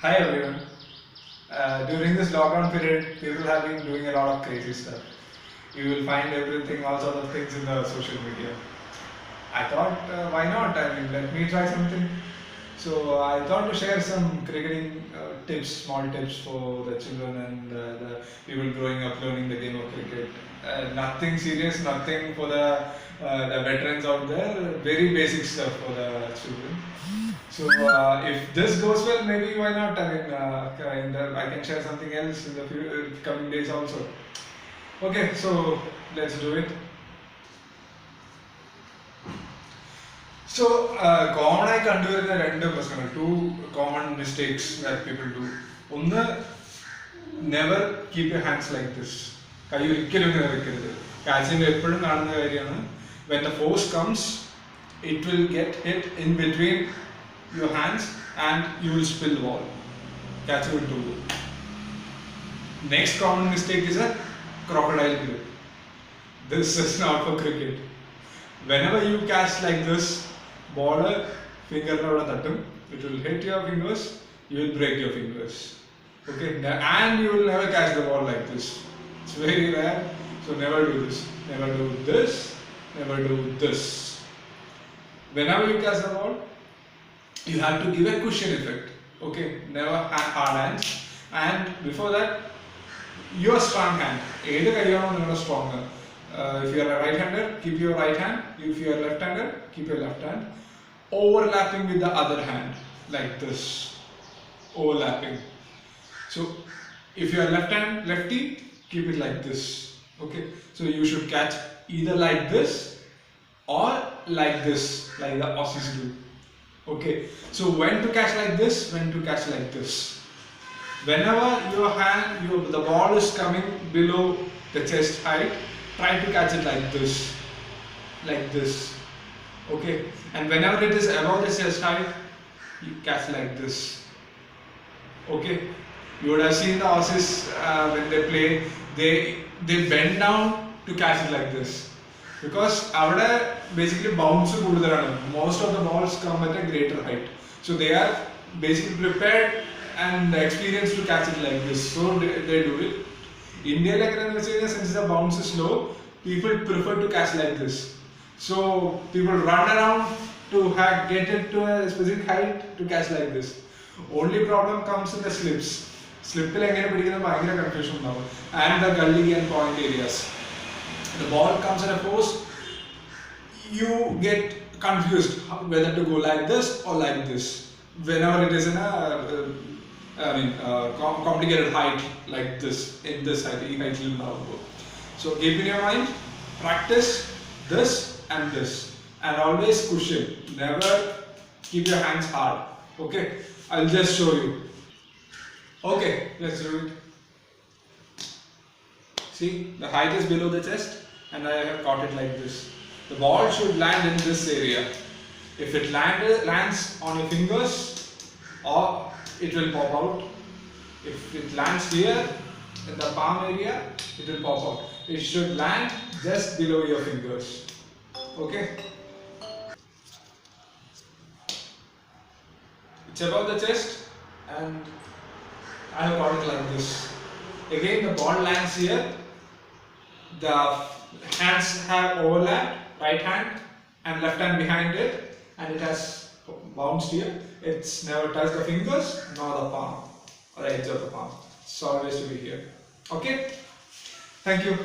Hi everyone. During this lockdown period, people have been doing a lot of crazy stuff. You will find everything, all sort of things in the social media. I thought, why not? I mean, let me try something. So I thought to share some cricketing tips, small tips for the children and the people growing up learning the game of cricket. Nothing serious, nothing for the veterans out there. Very basic stuff for the children. So if this goes well, maybe why not? I mean, I can share something else in the coming days also. Okay, so let's do it. So, common ആയി കണ്ടുവരുന്ന രണ്ട് പ്രശ്നങ്ങൾ, two common mistakes that people do. ഒന്ന്, never keep your hands like this. കൈ ഒരിക്കലും ഇങ്ങനെ വെക്കരുത്. കാച്ചിൻ്റെ എപ്പോഴും കാണുന്ന കാര്യമാണ്, when the force comes it will get hit in between your hands and you will spill the ball. Catch will do. Next common mistake is a crocodile grip. This is not for cricket. Whenever you catch like this, ball finger tattum, it will hit your fingers, you will break your fingers. Okay, and you will never catch the ball like this. It's very rare, so never do this. Never do this. Never do this. Whenever you catch the ball, you have to give a cushion effect. Okay, never hard hands. And before that, your strong hand. Either kayano you are stronger. If you are a right-hander, keep your right hand. If you are left-hander, keep your left hand. Overlapping with the other hand, like this. Overlapping. So, if you are lefty, keep it like this. Okay. So you should catch either like this or like this, like the Aussies do. Okay, so when to catch like this, when to catch like this. Whenever the ball is coming below the chest height, try to catch it like this. Like this. Okay, and whenever it is above the chest height, you catch like this. Okay, you would have seen the Aussies when they play, they bend down to catch it like this. Because അവിടെ basically bounce കൂടുതലാണ്. Most of the balls come at a greater height. So they are basically prepared and experienced to catch it like this. So they do it. ഇന്ത്യയിലൊക്കെ എന്ന് വെച്ച് കഴിഞ്ഞാൽ, since the bounce is low, people prefer to catch like this. So people run around to get it to a specific height to catch like this. Only problem comes in the slips. Slipil എങ്ങനെ പിടിക്കുന്നത് ഭയങ്കര confusion ഉണ്ടാവും. And the gully and point areas. The ball comes in a force, you get confused whether to go like this or like this. Whenever it is in a complicated height like this, in this height, so keep in your mind, practice this and this, and always cushion. Never keep your hands hard. Okay, I'll just show you. Okay, let's do it. See, the height is below the chest and I have caught it like this. The ball should land in this area. If it lands on your fingers, or it will pop out. If it lands here in the palm area, it will pop out. It should land just below your fingers. Okay? It's above the chest and I have caught it like this. Again, the ball lands here. The hands have overlapped, right hand and left hand behind it, and it has bounced here. It's never touched the fingers nor the palm or the edge of the palm. It's always to be here. Okay? Thank you.